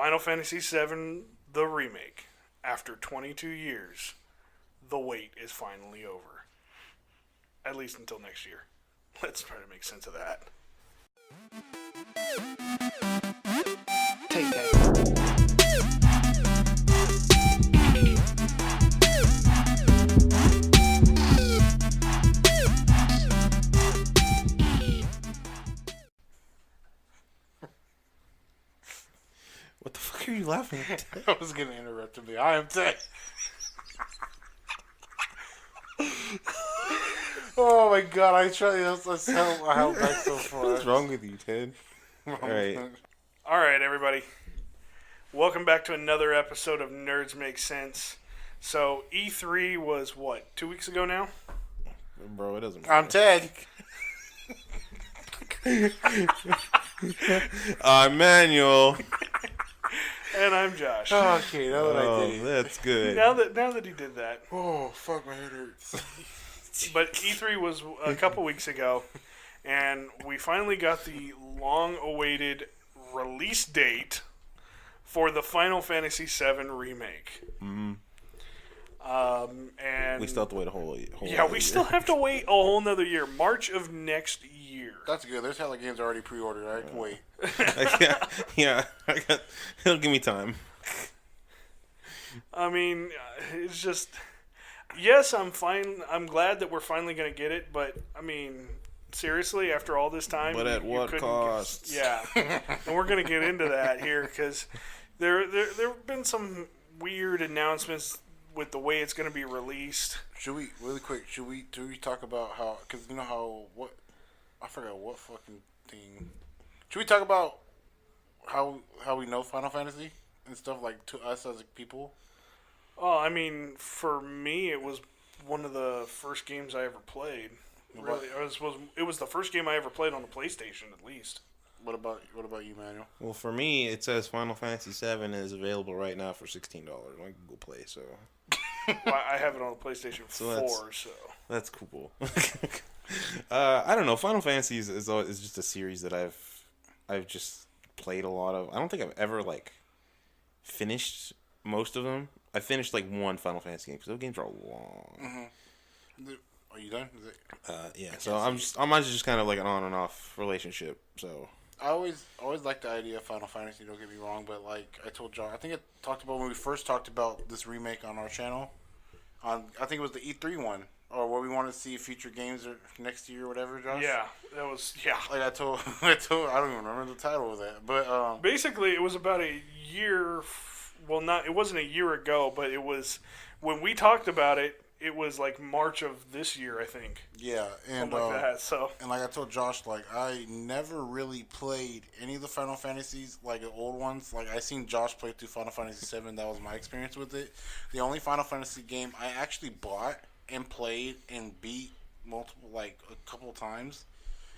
Final Fantasy VII, the remake. After 22 years, the wait is finally over. At least until next year. Let's try to make sense of that. Take that. What the fuck are you laughing at? I was gonna interrupt him. I am Ted. Oh my god! I held back so far. What's wrong with you, Ted? Alright. Alright, everybody. Welcome back to another episode of Nerds Make Sense. So, E3 was what, 2 weeks ago now? Bro, it doesn't I'm Ted. I'm Manuel. And I'm Josh. Okay, now that I did it. That's good. Now that he did that. Oh fuck, my head hurts. But E3 was a couple weeks ago, and we finally got the long-awaited release date for the Final Fantasy VII Remake. Mm-hmm. And We still have to wait a whole yeah, we still have to wait a whole nother year. March of next year. That's good. There's hella games already pre-ordered. I can wait. He'll give me time. I mean, it's just... Yes, I'm fine. I'm glad that we're finally going to get it, but, I mean, seriously, after all this time... But at what cost? Yeah. And we're going to get into that here, because there have been some weird announcements with the way it's going to be released. Should we, really quick, should we talk about how, because you know how, I forgot what fucking thing. Should we talk about how we know Final Fantasy and stuff, like, to us as people? Oh, I mean, for me, it was one of the first games I ever played. Really, it was the first game I ever played on the PlayStation, at least. What about you, Manuel? Well, for me, it says Final Fantasy VII is available right now for $16 on Google Play, so... Well, I have it on the PlayStation 4, so... That's cool. I don't know. Final Fantasy is just a series that I've just played a lot of. I don't think I've ever, finished most of them. I finished, one Final Fantasy game, because those games are long. Mm-hmm. Are you done? Is it? Yeah, so I'm just kind of like an on and off relationship, so... I always liked the idea of Final Fantasy, don't get me wrong, but like I told John, I think I talked about when we first talked about this remake on our channel. I think it was the E3 one, or where we wanted to see future games next year or whatever, Josh. Yeah, that was, yeah. Like I told, I don't even remember the title of that, but basically it was about a year, it wasn't a year ago, but it was, when we talked about it, it was like March of this year, I think. Yeah, and something like that. So, and like I told Josh, I never really played any of the Final Fantasies, like the old ones. Like I seen Josh play through Final Fantasy VII. That was my experience with it. The only Final Fantasy game I actually bought and played and beat a couple of times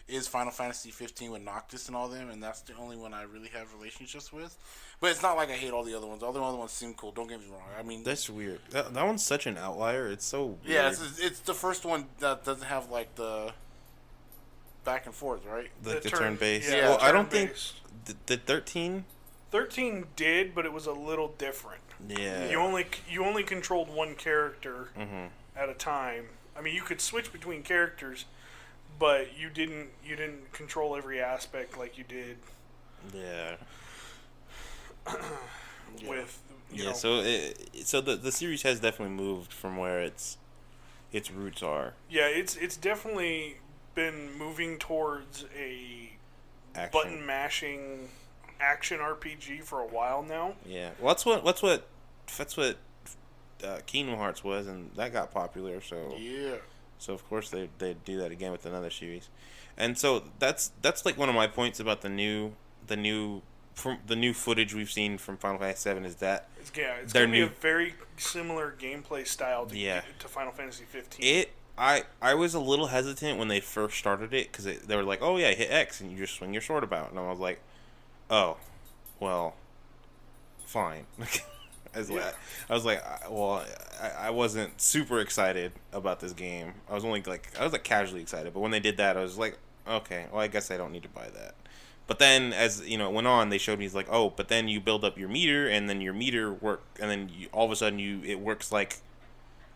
is Final Fantasy 15 with Noctis and all them, and that's the only one I really have relationships with. But it's not like I hate all the other ones. All the other ones seem cool. Don't get me wrong. I mean, that's weird. That one's such an outlier. It's so weird. Yeah, it's the first one that doesn't have the back and forth, right? The turn based. Yeah, well, I don't turn-based. think the 13. 13 did, but it was a little different. Yeah. You only controlled one character at a time. I mean, you could switch between characters, but you didn't control every aspect like you did. Yeah. With yeah, so the series has definitely moved from where its roots are. Yeah, it's definitely been moving towards a button mashing action RPG for a while now. Yeah, well, that's what Kingdom Hearts was, and that got popular. So yeah. So of course they do that again with another series, and so that's like one of my points about the new footage we've seen from Final Fantasy VII is that it's going to be a very similar gameplay style to Final Fantasy 15. I was a little hesitant when they first started it because they were like, oh yeah, hit X and you just swing your sword about, and I was like, oh, well, fine. I wasn't super excited about this game. I was casually excited, but when they did that, I was like, okay, well, I guess I don't need to buy that. But then, as it went on, they showed me, he's like, oh, but then you build up your meter, and then your meter and then all of a sudden it works like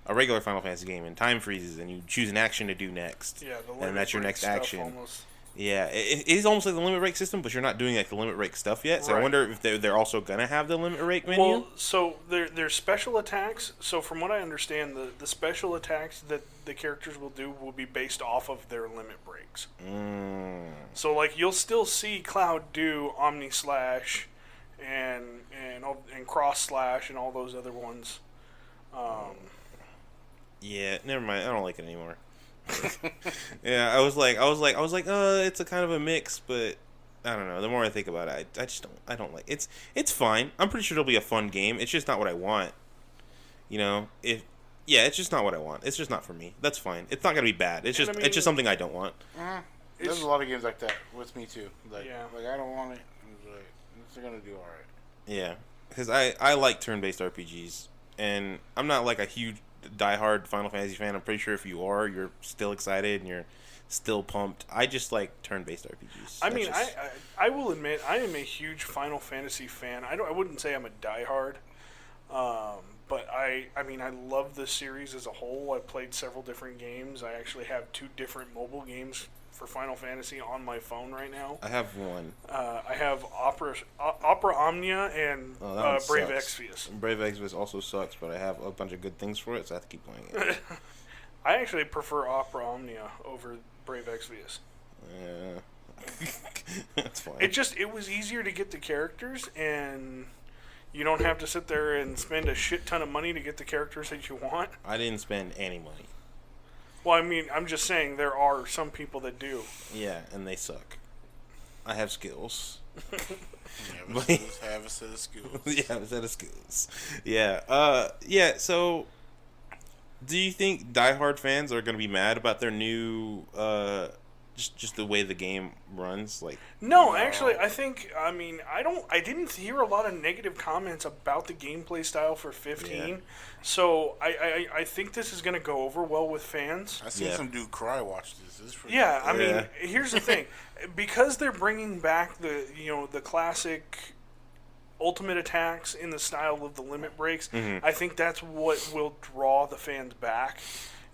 a regular Final Fantasy game, and time freezes, and you choose an action to do next. Yeah, the limit and that's your break next stuff action. Almost. Yeah, it is almost like the limit break system, but you're not doing like the limit break stuff yet. So I Right. wonder if they're also gonna have the limit break menu. Well, so there's special attacks. So from what I understand, the special attacks that the characters will do will be based off of their limit breaks. So like you'll still see Cloud do Omni Slash, and Cross Slash and all those other ones. Yeah, never mind. I don't like it anymore. Yeah, I was like, it's a kind of a mix, but I don't know. The more I think about it, I just don't like it. It's fine. I'm pretty sure it'll be a fun game. It's just not what I want. It's just not what I want. It's just not for me. That's fine. It's not gonna be bad. It's just it's just something I don't want. There's a lot of games like that with me too. Like I don't want it. But it's gonna do all right. Yeah, because I like turn-based RPGs, and I'm not like a huge diehard Final Fantasy fan. I'm pretty sure if you are, you're still excited and you're still pumped. I just like turn-based RPGs. I will admit I am a huge Final Fantasy fan. I wouldn't say I'm a diehard, but I love the series as a whole. I've played several different games. I actually have 2 different mobile games for Final Fantasy on my phone right now. I have one. I have Opera Omnia and Brave Exvius. Brave Exvius also sucks, but I have a bunch of good things for it, so I have to keep playing it. I actually prefer Opera Omnia over Brave Exvius. Yeah. That's fine. It was easier to get the characters, and you don't have to sit there and spend a shit ton of money to get the characters that you want. I didn't spend any money. Well, I mean, I'm just saying there are some people that do. Yeah, and they suck. I have skills. Have a set of skills. Yeah, have a set of skills. Yeah. Yeah, so do you think diehard fans are going to be mad about their new just the way the game runs? No, actually, I didn't hear a lot of negative comments about the gameplay style for 15. Yeah. So I think this is going to go over well with fans. I seen some dude cry watch this. This is pretty Yeah, cool. I mean, here's the thing. Because they're bringing back the classic ultimate attacks in the style of the limit breaks, I think that's what will draw the fans back.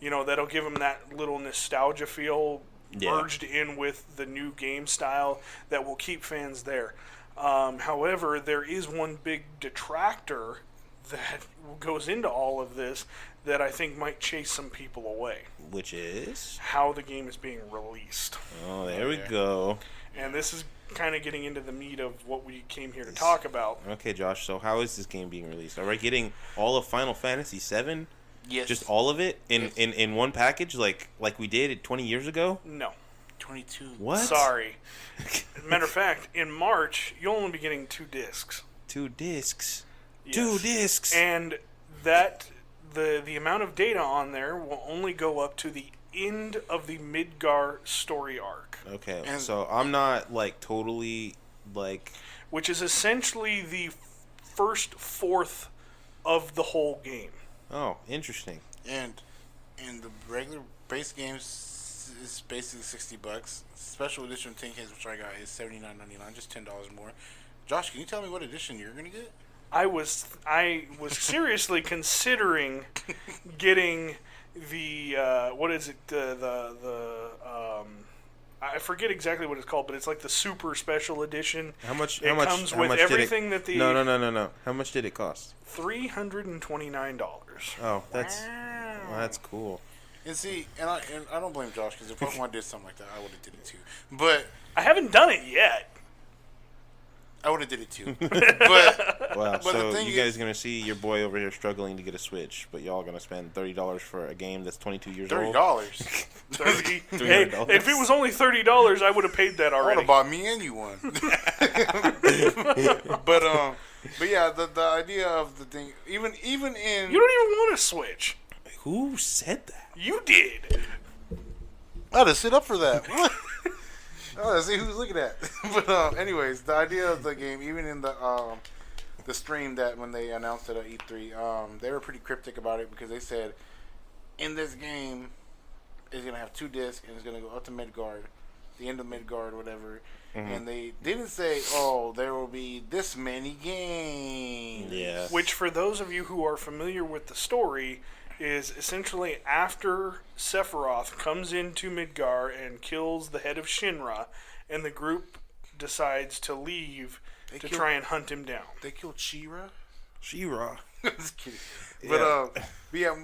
That'll give them that little nostalgia feel merged in with the new game style that will keep fans there. However, there is one big detractor that goes into all of this that I think might chase some people away. Which is? How the game is being released. Oh, there we go. And this is kind of getting into the meat of what we came here to talk about. Okay, Josh, so how is this game being released? Are we getting all of Final Fantasy VII? Yes. Just all of it in one package like we did 20 years ago? No. 22. What? Sorry. Matter of fact, in March, you'll only be getting 2 discs. 2 discs. Yes. 2 discs. And that the amount of data on there will only go up to the end of the Midgar story arc. Okay, so I'm not totally which is essentially the first fourth of the whole game. Oh, interesting. And the regular base games is basically $60. Special edition 10Ks, which I got, is $79.99, just $10 more. Josh, can you tell me what edition you're gonna get? I was seriously considering getting the what is it I forget exactly what it's called, but it's like the super special edition. How much? It comes with everything that the No. How much did it cost? $329. Oh, that's cool. And see, and I don't blame Josh, because if Pokemon did something like that, I would have did it too. But I haven't done it yet. I would have did it too. But Wow. but So the thing you guys are gonna see your boy over here struggling to get a Switch, but y'all gonna spend $30 for a game that's 22 years old. $30. Hey, if it was only $30, I would have paid that I would already. have bought me and you one. But yeah, the idea of the thing, even in You don't even want a Switch. Who said that? You did. I had to sit up for that. Oh, let's see who's looking at. But anyways, the idea of the game, even in the stream that when they announced it at E3, they were pretty cryptic about it, because they said in this game it's gonna have 2 discs and it's gonna go up to Midgard, the end of Midgard, whatever, and they didn't say, "Oh, there will be this many games." Yeah. Which, for those of you who are familiar with the story, is essentially after Sephiroth comes into Midgar and kills the head of Shinra, and the group decides to leave to try and hunt him down. They killed She-Ra. She-Ra. Just kidding. But yeah,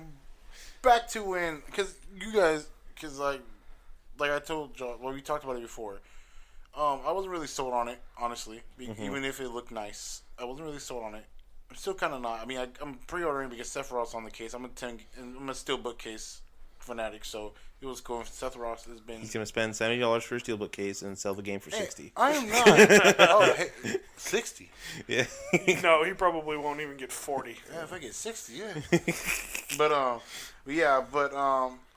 back to when, because you guys, because like I told Joe, well, we talked about it before. I wasn't really sold on it, honestly. Even if it looked nice, I wasn't really sold on it. I'm still kind of not. I mean, I'm pre-ordering because Sephiroth's on the case. I'm a steelbook case fanatic, so it was cool. Sephiroth has been. He's gonna spend $70 for a steelbook case and sell the game for $60. I am not. Oh, hey, 60. Yeah. No, he probably won't even get 40. Yeah, if I get 60, yeah.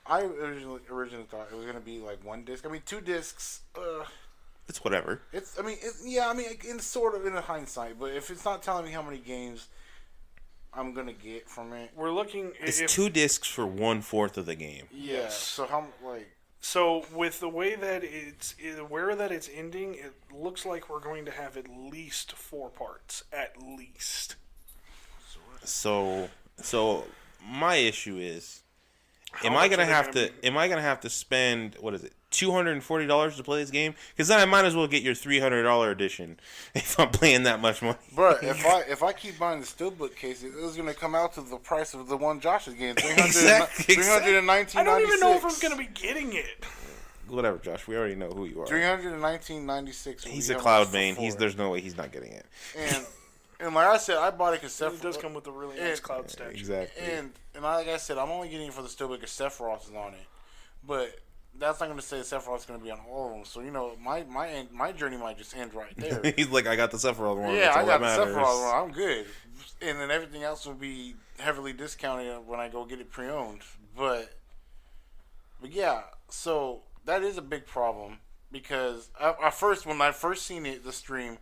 I originally thought it was gonna be like one disc. I mean, 2 discs. It's whatever. In sort of in a hindsight, but if it's not telling me how many games I'm gonna get from it, We're looking. It's 2 discs for 1/4 of the game. yeah. Yes. So how like So with the way that it's ending, it looks like we're going to have at least 4 parts, at least. So my issue is, How am I much gonna are they have gonna to? be? Am I gonna have to spend what is it? $240 to play this game? Because then I might as well get your $300 edition if I'm playing that much money. Bruh, if I keep buying the steelbook case, it was gonna come out to the price of the one Josh is getting, Exactly. $319.96. I don't even know if I'm going to be getting it. Whatever, Josh. We already know who you are. $319.96. He's a cloud main. There's no way he's not getting it. And like I said, I bought it because It does come with a really nice cloud statue. Exactly. And like I said, I'm only getting it for the steelbook because Sephiroth is on it. But that's not going to say Sephiroth's going to be on all of them. So, my journey might just end right there. He's like, I got the Sephiroth one. Yeah, That's I all got that the matters. Sephiroth one. I'm good. And then everything else will be heavily discounted when I go get it pre-owned. But yeah, so that is a big problem because when I first seen it, the stream,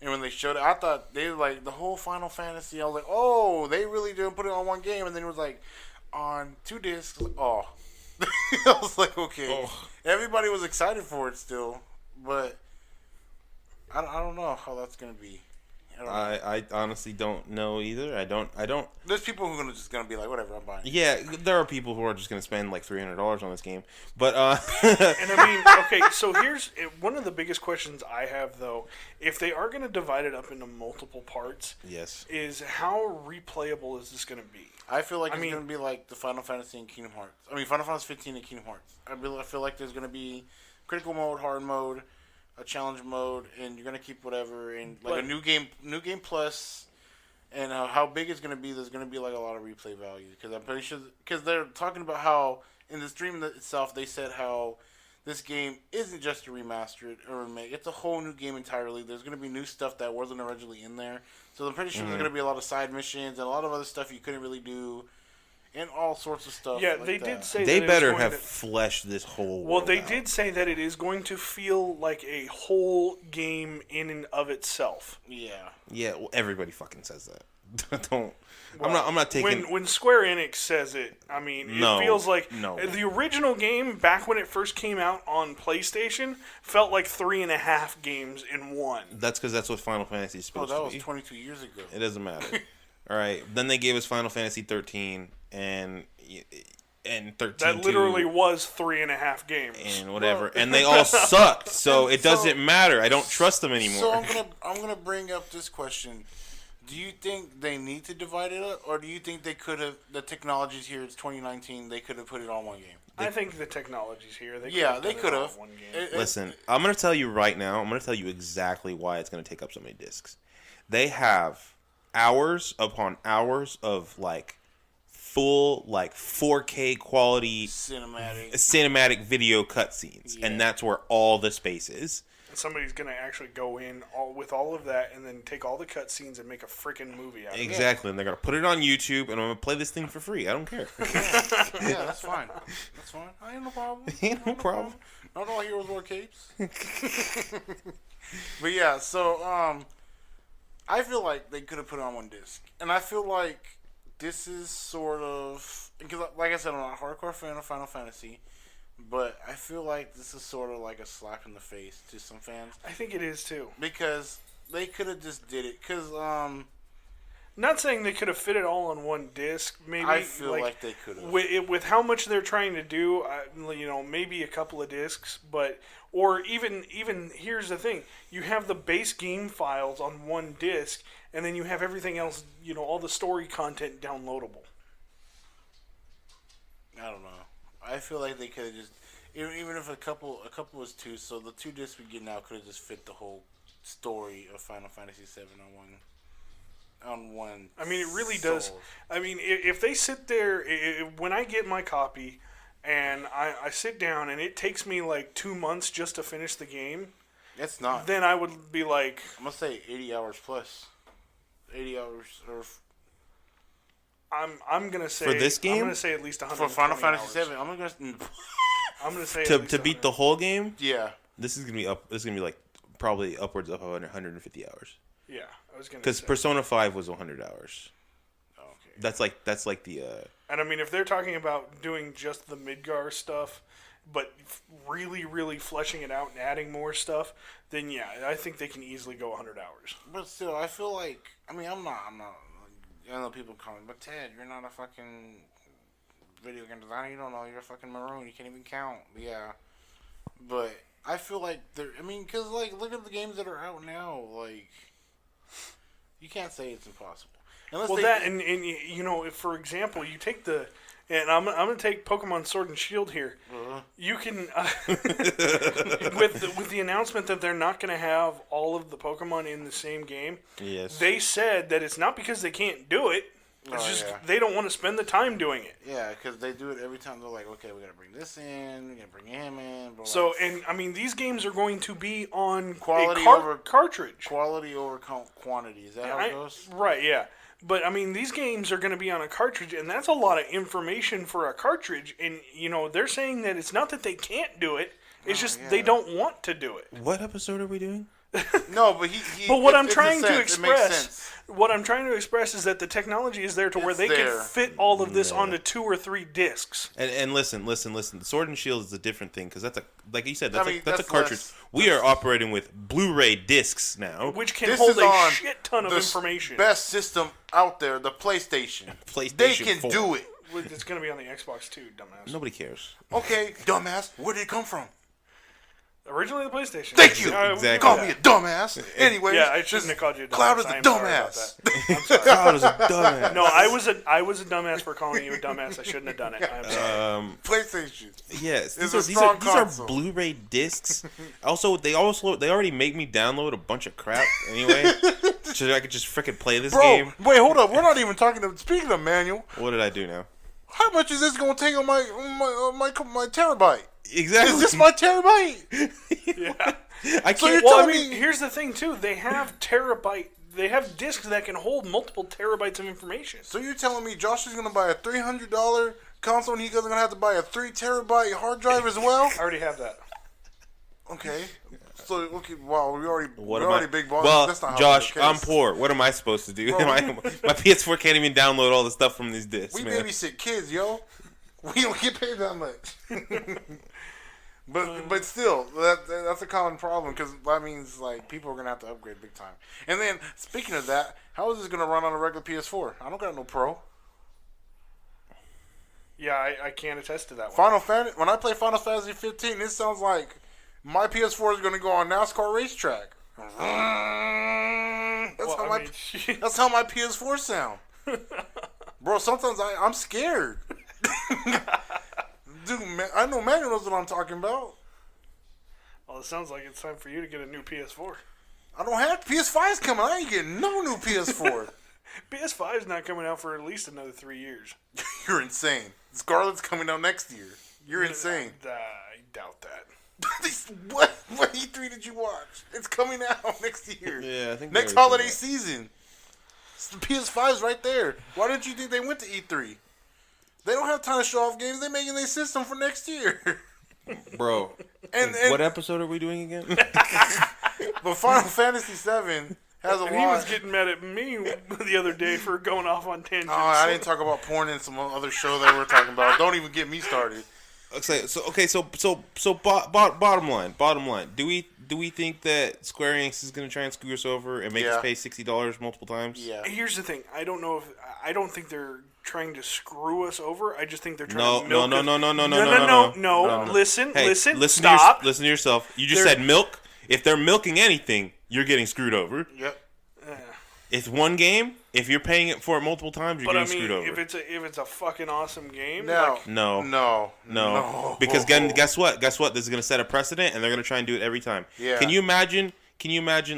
and when they showed it, I thought they were like the whole Final Fantasy. I was like, oh, they really didn't put it on one game. And then it was like on 2 discs. Oh, I was like, okay. Oh. Everybody was excited for it still, but I don't know how that's gonna be. I honestly don't know either. I don't. There's people who are just gonna be like, whatever, I'm buying it. Yeah, there are people who are just gonna spend like $300 on this game, but And I mean, okay, so here's one of the biggest questions I have, though. If they are going to divide it up into multiple parts, yes, is how replayable is this going to be? I feel like it's gonna be like the Final Fantasy and Kingdom Hearts. I mean, Final Fantasy 15 and Kingdom Hearts. I feel like there's gonna be critical mode, hard mode, a challenge mode, and you're gonna keep whatever, and like a new game plus. And how big it's going to be, there's going to be like a lot of replay value. Because I'm pretty sure, because they're talking about how, in the stream itself, they said how this game isn't just a remaster or remake. It's a whole new game entirely. There's going to be new stuff that wasn't originally in there. So I'm pretty sure there's going to be a lot of side missions and a lot of other stuff you couldn't really do. And all sorts of stuff. Yeah, like they that. did say they that better it's going have to, fleshed this whole. Well, world they out. did say that it is going to feel like a whole game in and of itself. Yeah. Yeah, well, everybody fucking says that. Don't. I'm not taking. When Square Enix says it, I mean, it feels like the original game back when it first came out on PlayStation felt like 3.5 games in one. That's because that's what Final Fantasy is supposed that to was be. 22 years ago. It doesn't matter. All right. Then they gave us Final Fantasy 13 and 13. That literally was 3.5 games. And whatever, and they all sucked. So it doesn't matter. I don't trust them anymore. So I'm gonna bring up this question. Do you think they need to divide it up, or do you think they could have? The technology's here. It's 2019. They could have put it on one game. I think the technology's here. They could have. One game. Listen, I'm going to tell you right now. I'm going to tell you exactly why it's going to take up so many discs. They have hours upon hours of like full like 4K quality cinematic video cutscenes, and that's where all the space is. Somebody's going to actually go in with all of that and then take all the cutscenes and make a freaking movie out of it. Exactly, and they're going to put it on YouTube, and I'm going to play this thing for free. I don't care. Yeah, that's fine. That's fine. I ain't no problem. Ain't no problem. Not all heroes wear capes. But yeah, so I feel like they could have put it on one disc. And I feel like this is sort of... Because, like I said, I'm not a hardcore fan of Final Fantasy. but I feel like this is sort of like a slap in the face to some fans I think it is too. because they could have just did it. Because Not saying they could have fit it all on one disc. Maybe I feel like they could have. with how much they're trying to do. Maybe a couple of discs, but or even here's the thing: you have the base game files on one disc, and then you have everything else. All the story content downloadable. I don't know. I feel like they could have just, even if a couple was two, so the 2 discs we get now could have just fit the whole story of Final Fantasy VII on one. I mean, it really does. I mean, if they sit there, when I get my copy, and I sit down, and it takes me like 2 months just to finish the game, It's not. then I would be like, I'm gonna say 80 hours plus. 80 hours or I'm gonna say For this game? I'm gonna say at least 100 for Final Fantasy VII. I'm I'm gonna say To beat the whole game, yeah. this is gonna be up. This is gonna be like probably upwards of 150 hours. Yeah, I was gonna. Because say. Persona 5 was 100 hours. Okay. That's like the. And I mean, if they're talking about doing just the Midgar stuff, but really, really fleshing it out and adding more stuff, then yeah, I think they can easily go 100 hours. But still, I feel like I'm not. I know people call me, but Ted, you're not a fucking video game designer. You don't know. You're a fucking maroon. You can't even count. Yeah. But I feel like because like look at the games that are out now. Like you can't say it's impossible. Unless Well, that and if, for example, you take and I'm gonna take Pokemon Sword and Shield here. You can with the announcement that they're not gonna have all of the Pokemon in the same game. Yes. They said that it's not because they can't do it. It's just they don't want to spend the time doing it. Yeah, because they do it every time. They're like, okay, we gotta bring this in, we gotta bring him in. But So, and I mean, these games are going to be on Quality a over- cartridge. quality over quantity. Is that how it goes? Right, yeah. But I mean, these games are going to be on a cartridge, and that's a lot of information for a cartridge. And they're saying that it's not that they can't do it; it's just they don't want to do it. What episode are we doing? No, but he. But what I'm it's a trying to sense. It makes express, sense. what I'm trying to express is that the technology is there to where It's they there. can fit all of this onto 2 or 3 discs. And listen. Sword and Shield is a different thing because that's like you said, that's a that's cartridge. less- We are operating with Blu-ray discs now. Which can This hold is a on shit ton of the information. Best system out there, the PlayStation. PlayStation They can 4. do it. It's going to be on the Xbox too, dumbass. Nobody cares. Okay, dumbass. Where did it come from? Originally the PlayStation. Thank you. we'll Exactly. give Call you me a that. dumbass. Anyways, Yeah, I shouldn't have called you a dumbass. Cloud is a I am sorry about dumbass. that. I'm sorry. God, is a dumbass. No, I was a dumbass for calling you a dumbass. I shouldn't have done it. I'm sorry. PlayStation. Yes, It's these a are strong these are console. Blu-ray discs. They already make me download a bunch of crap anyway, so that I could just freaking play this Bro, game. wait, hold up. We're not even talking. Speaking of manual, What did I do now? how much is this going to take on my terabyte? Exactly. Is this my terabyte? Yeah. I So can't. you're Well, I telling mean, me- here's the thing too. They have discs that can hold multiple terabytes of information. So you're telling me Josh is going to buy a $300 console and he's going to have to buy a 3 terabyte hard drive as well? I already have that. Okay. So wow, we already What we're am already I? big balls. Well, That's not how Josh, it's the I'm case. poor. What am I supposed to do? Bro, my PS4 can't even download all the stuff from these discs, We man. babysit kids, yo. We don't get paid that much. But still, that's a common problem because that means like people are gonna have to upgrade big time. And then speaking of that, how is this gonna run on a regular PS4? I don't got no Pro. Yeah, I can't attest to that one. When I play Final Fantasy 15, it sounds like my PS4 is gonna go on NASCAR racetrack. That's Well, how I my mean, that's how my PS4 sound. Bro, sometimes I'm scared. Dude, man, I know Manuel knows what I'm talking about. well, it sounds like it's time for you to get a new PS4. I don't have PS5's coming. I ain't getting no new PS4. PS5 is not coming out for at least another 3 years. You're insane. Scarlet's coming out next year. You're insane. I doubt that. What E3 did you watch? It's coming out next year. Yeah, I think next they already holiday said season. The PS5's right there. Why didn't you think they went to E3? They don't have time to show off games. They're making their system for next year. Bro, And what episode are we doing again? but Final Fantasy VII has a And he was lot. getting mad at me the other day for going off on tangents. Oh, I didn't talk about porn in some other show that we're talking about. Don't even get me started. Bottom line. Do we think that Square Enix is going to try and screw us over and make us pay $60 multiple times? Yeah. Here's the thing. I don't think they're trying to screw us over. I just think they're trying to milk us. No. Listen. Stop. Listen to yourself. You just said milk. If they're milking anything, you're getting screwed over. Yep. It's one game. If you're paying it for it multiple times, you're getting screwed over. If it's a fucking awesome game, No. Because guess what? This is going to set a precedent, and they're going to try and do it every time. Yeah. Can you imagine?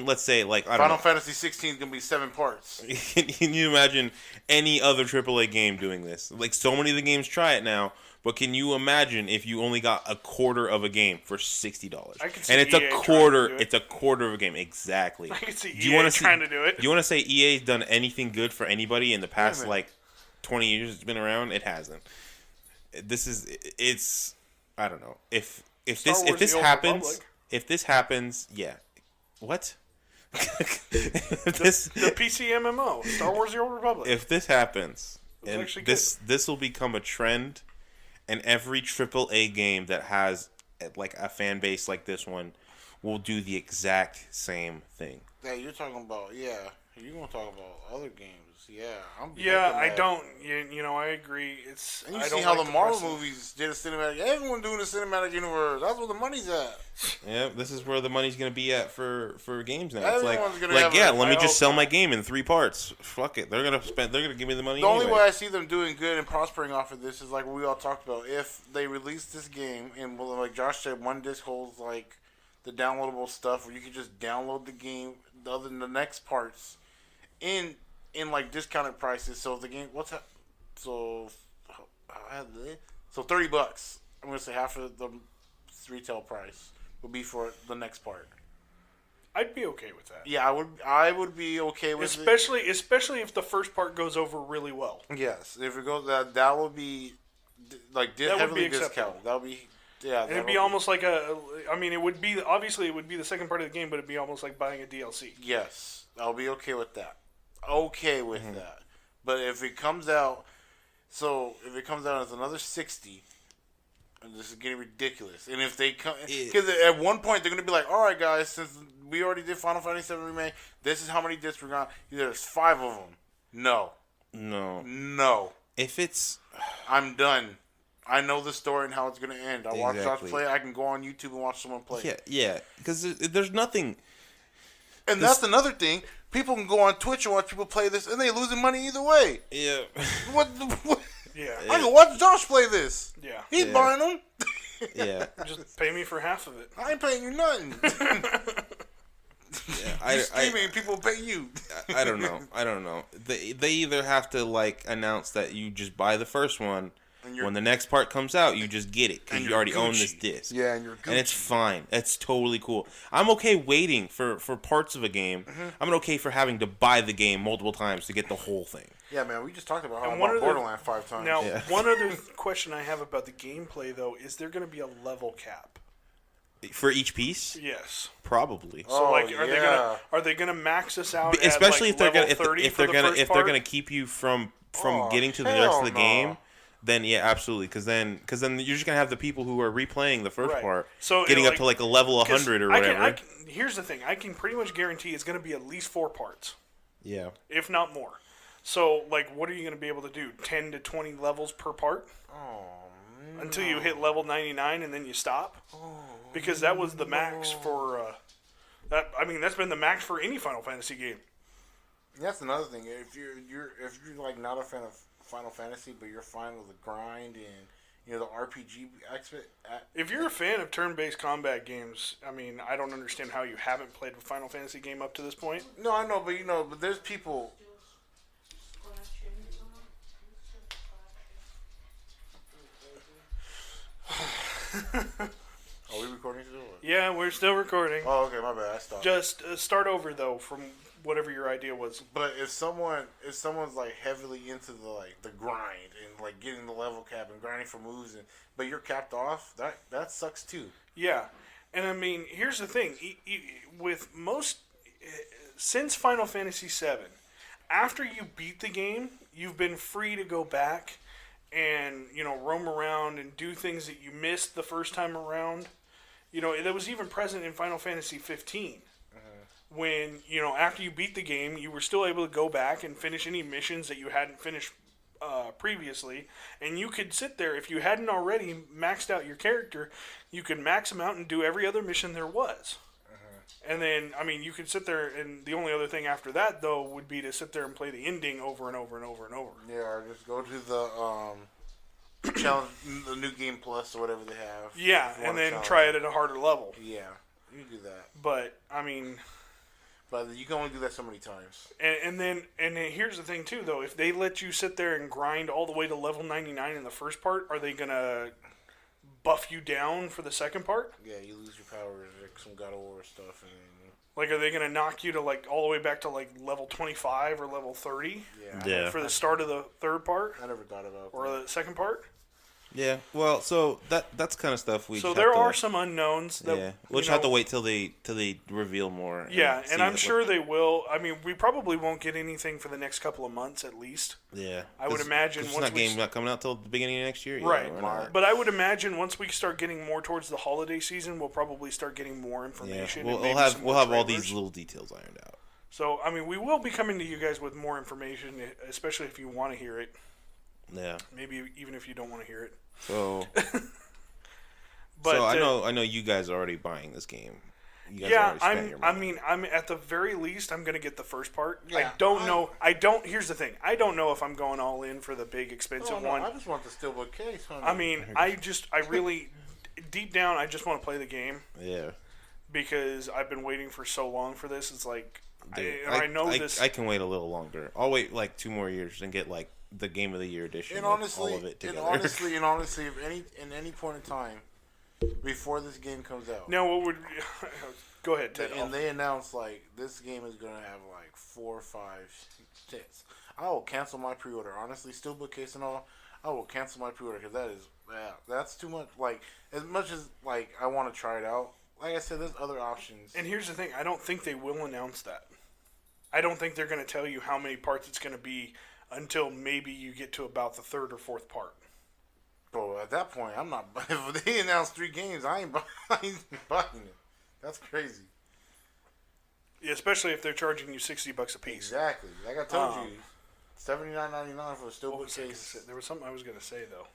Let's say, like, I don't know. Final Fantasy 16 is going to be 7 parts. Can you imagine any other AAA game doing this? Like, so many of the games try it now, but can you imagine if you only got a quarter of a game for $60? I can see and it's EA a quarter. trying to do it. It's a quarter of a game, exactly. I can see Do you wanna trying to do it. Do you want to say EA's done anything good for anybody in the past 20 years it's been around? It hasn't. It's I don't know if this happens, yeah. What? The PC MMO, Star Wars: The Old Republic. If this happens, and this will become a trend, and every AAA game that has like a fan base like this one will do the exact same thing. Yeah, you're talking about You're gonna talk about other games. I don't. I agree. And you I see don't how like the Marvel precedent. movies did a cinematic. Everyone doing a cinematic universe. That's where the money's at. Yeah, this is where the money's gonna be at for games now. Everyone's It's gonna like have let me just sell my so. game in 3 parts. Fuck it, they're gonna give me the money. The only anyway. way I see them doing good and prospering off of this is like what we all talked about. If they release this game and like Josh said, one disc holds like the downloadable stuff, where you can just download the game, other than the next parts, in like discounted prices. So the game, so $30. I'm gonna say half of the retail price will be for the next part. I'd be okay with that. Yeah, I would be okay with especially if the first part goes over really well. Yes, if it goes that would be like heavily acceptable. discounted. That would be And it'd be almost like it would be the second part of the game, but it'd be almost like buying a DLC. Yes, I'll be okay with that. That. But if it comes out as another 60, and this is getting ridiculous. And if they come, because at one point they're gonna be like, all right, guys, since we already did Final Fantasy VII Remake, this is how many discs we're gonna. There's 5 of them. No. If it's, I'm done. I know the story and how it's gonna end. I watch Josh play. I can go on YouTube and watch someone play. Yeah. Because there's nothing. And that's another thing. People can go on Twitch and watch people play this, and they losing money either way. Yeah. What? Yeah. I can watch Josh play this. Yeah. He's buying them. Yeah. Just pay me for half of it. I ain't paying you nothing. You streaming, people pay you. I don't know. They either have to like announce that you just buy the first one. When the next part comes out, you just get it because you already own this disc. Yeah, and you're Gucci. And it's fine. It's totally cool. I'm okay waiting for parts of a game. Mm-hmm. I'm okay for having to buy the game multiple times to get the whole thing. Yeah, man, we just talked about how I And bought Borderlands 5 times. Now, one other question I have about the gameplay, though, is there going to be a level cap? For each piece? Yes. Probably. So, are they gonna max us out? Especially at, like, if they're gonna keep you from getting to the rest of the game. Then absolutely, because then you're just gonna have the people who are replaying the first part, so getting up to like a level 100 or whatever. Here's the thing: I can pretty much guarantee it's gonna be at least 4 parts. Yeah. If not more. So, like, what are you gonna be able to do? 10 to 20 levels per part? Until you hit level 99 and then you stop? Because that was the max for that. I mean, that's been the max for any Final Fantasy game. That's another thing. If you're like not a fan of Final Fantasy, but you're fine with the grind and the RPG aspect. If you're a fan of turn-based combat games, I mean, I don't understand how you haven't played a Final Fantasy game up to this point. No, I know, but there's people. Are we recording still? Yeah, we're still recording. Oh, okay, my bad. I stopped. Just start over though from whatever your idea was. But if someone's like heavily into the grind and like getting the level cap and grinding for moves, but you're capped off, that sucks too. Yeah, and I mean, here's the thing: with most since Final Fantasy VII, after you beat the game, you've been free to go back and roam around and do things that you missed the first time around. That was even present in Final Fantasy 15. When after you beat the game, you were still able to go back and finish any missions that you hadn't finished previously, and you could sit there if you hadn't already maxed out your character. You could max them out and do every other mission there was. And then, you could sit there, and the only other thing after that, though, would be to sit there and play the ending over and over and over and over. Yeah, or just go to the challenge, the new game plus or whatever they have. Yeah, and then try it at a harder level. Yeah, you can do that. But you can only do that so many times. And then here's the thing too, though. If they let you sit there and grind all the way to level 99 in the first part, are they gonna buff you down for the second part? Yeah, you lose your powers, like some God of War stuff, and like, are they gonna knock you to all the way back to level 25 or level 30? Yeah. For the start of the third part, I never thought about or that. the second part. Yeah, well, so that's kind of stuff we. So there are some unknowns. That, we'll just have to wait till they reveal more. Yeah, and I'm sure they will. We probably won't get anything for the next couple of months at least. Yeah, I would imagine once game's not coming out till the beginning of next year. Right, but I would imagine once we start getting more towards the holiday season, we'll probably start getting more information. Yeah, we'll have all these little details ironed out. So we will be coming to you guys with more information, especially if you want to hear it. Yeah. Maybe even if you don't want to hear it. So, but so I know you guys are already buying this game. You guys yeah, already spent your money. I'm at the very least I'm gonna get the first part. Yeah, I don't know. I don't. Here's the thing. I don't know if I'm going all in for the big expensive one. I just want the steelbook case. Honey. I really, deep down, I just want to play the game. Yeah. Because I've been waiting for so long for this. It's like, Dude, I know this. I can wait a little longer. I'll wait 2 more years and get the Game of the Year edition. And honestly, all of it together. and honestly, if any point in time before this game comes out, now what would go ahead, Ted? and they announce this game is gonna have 4 or 5 hits, I will cancel my pre-order. Honestly, steelbook case and all, I will cancel my pre-order because that's too much. As much as I want to try it out. Like I said, there's other options. And here's the thing: I don't think they will announce that. I don't think they're going to tell you how many parts it's going to be until maybe you get to about the third or fourth part. Bro, at that point, I'm not. If they announce 3 games, I ain't buying it. That's crazy. Yeah, especially if they're charging you $60 a piece. Exactly. Like I told you, $79.99 for a steelbook case. There was something I was going to say though.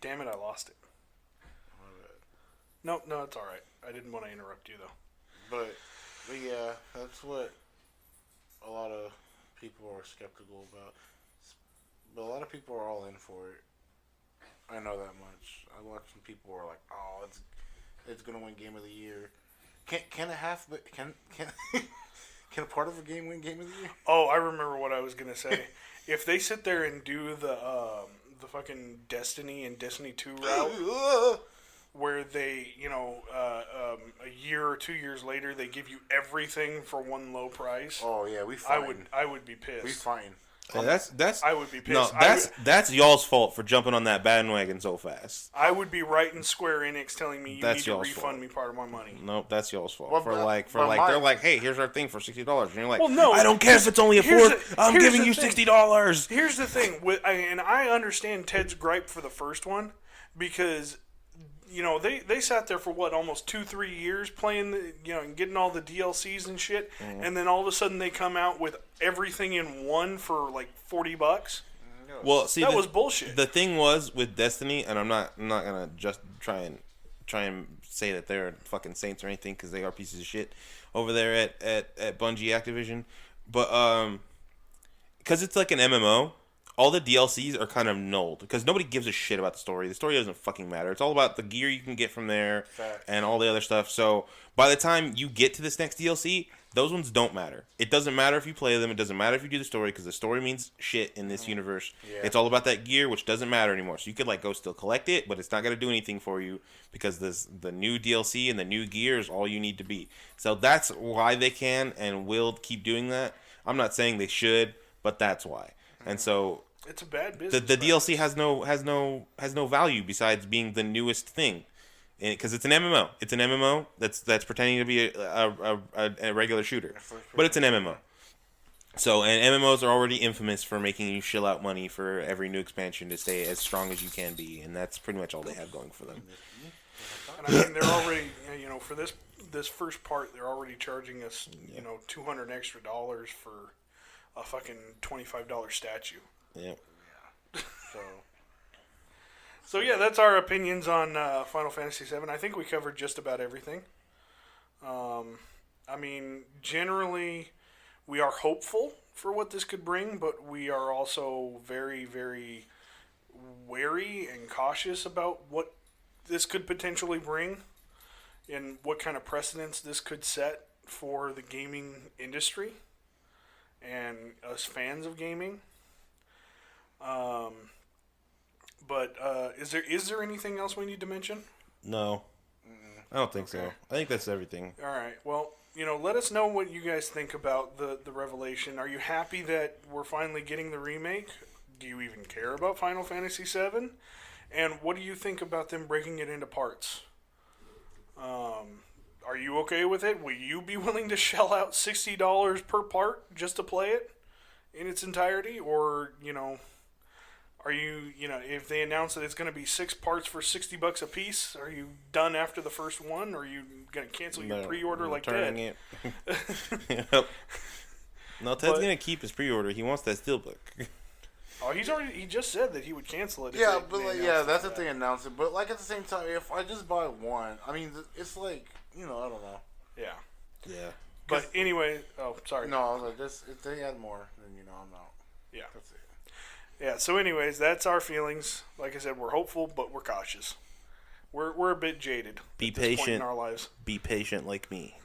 Damn it, I lost it. No, it's all right. I didn't want to interrupt you though. But yeah, that's what a lot of people are skeptical about. But a lot of people are all in for it. I know that much. I watch some people who are like, "Oh, it's gonna win Game of the Year." Can a half? But can can a part of a game win Game of the Year? Oh, I remember what I was gonna say. If they sit there and do the fucking Destiny and Destiny 2 route. Where they, a year or 2 years later, they give you everything for one low price. Oh yeah, we fine. I would be pissed. We fine. Hey, that's I would be pissed. No, that's y'all's fault for jumping on that bandwagon so fast. I would be writing Square Enix telling me you That's need to y'all's refund fault. me part of my money. Nope, that's y'all's fault. Well, They're like, hey, here's our thing for $60, and you're like, well, no, I don't care if it's only a fourth. I'm giving you $60. Here's the thing, and I understand Ted's gripe for the first one because. They sat there for almost 2-3 years playing and getting all the DLCs and shit, and then all of a sudden they come out with everything in one for $40. Well, see, that was bullshit. The thing was with Destiny, and I'm not gonna just try and say that they're fucking saints or anything because they are pieces of shit over there at Bungie Activision, but because it's like an MMO. All the DLCs are kind of nulled because nobody gives a shit about the story. The story doesn't fucking matter. It's all about the gear you can get from there and all the other stuff. So by the time you get to this next DLC, those ones don't matter. It doesn't matter if you play them. It doesn't matter if you do the story because the story means shit in this universe. Yeah. It's all about that gear, which doesn't matter anymore. So you could go still collect it, but it's not going to do anything for you because the new DLC and the new gear is all you need to be. So that's why they can and will keep doing that. I'm not saying they should, but that's why. And so it's a bad business. The DLC has no value besides being the newest thing, because it's an MMO. It's an MMO that's pretending to be a regular shooter, but it's an MMO. So, and MMOs are already infamous for making you shill out money for every new expansion to stay as strong as you can be, and that's pretty much all they have going for them. And I mean, they're already, for this first part, they're already charging us, $200 extra for a fucking $25 statue. Yeah. So yeah, that's our opinions on Final Fantasy VII. I think we covered just about everything. I mean, generally, we are hopeful for what this could bring, but we are also very, very wary and cautious about what this could potentially bring and what kind of precedence this could set for the gaming industry and us fans of gaming. But is there anything else we need to mention? No. I don't think so. I think that's everything. All right. Well, let us know what you guys think about the revelation. Are you happy that we're finally getting the remake? Do you even care about Final Fantasy VII? And what do you think about them breaking it into parts? Are you okay with it? Will you be willing to shell out $60 per part just to play it in its entirety? Or, are you, if they announce that it's going to be 6 parts for $60 a piece, are you done after the first one? Or are you going to cancel your pre-order like Ted? It. Yep. No, Ted's going to keep his pre-order. He wants that steelbook. Oh, he just said that he would cancel it. Yeah, that's if they announce it. But, at the same time, if I just buy one, I mean, it's like, I don't know. Yeah. Yeah. But anyway, sorry. No, I was like, if they add more, then, I'm out. Yeah. That's it. Yeah, so anyways, that's our feelings. Like I said, we're hopeful, but we're cautious. We're a bit jaded. Be at this point patient in our lives. Be patient like me.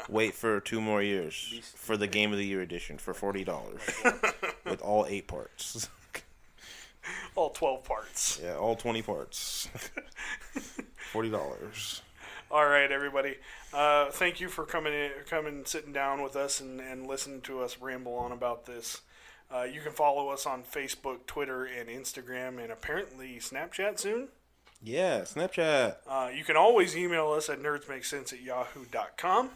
Wait for 2 more years for the Game of the Year edition for $40 with all 8 parts. All 12 parts. Yeah, all 20 parts. $40. All right, everybody. Thank you for coming, sitting down with us and listening to us ramble on about this. You can follow us on Facebook, Twitter, and Instagram, and apparently Snapchat soon. Yeah, Snapchat. You can always email us at nerdsmakesense@yahoo.com.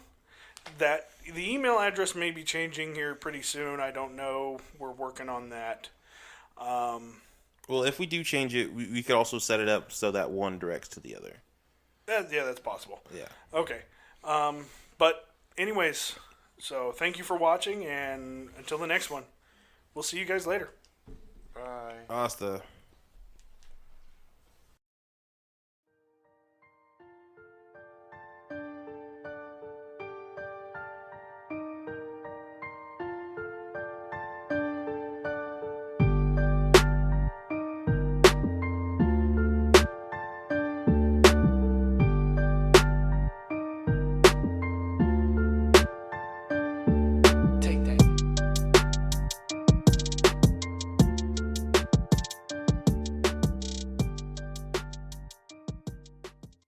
The email address may be changing here pretty soon. I don't know. We're working on that. Well, if we do change it, we could also set it up so that one directs to the other. Yeah, that's possible. Yeah. Okay. But anyways, so thank you for watching, and until the next one, we'll see you guys later. Bye. Hasta.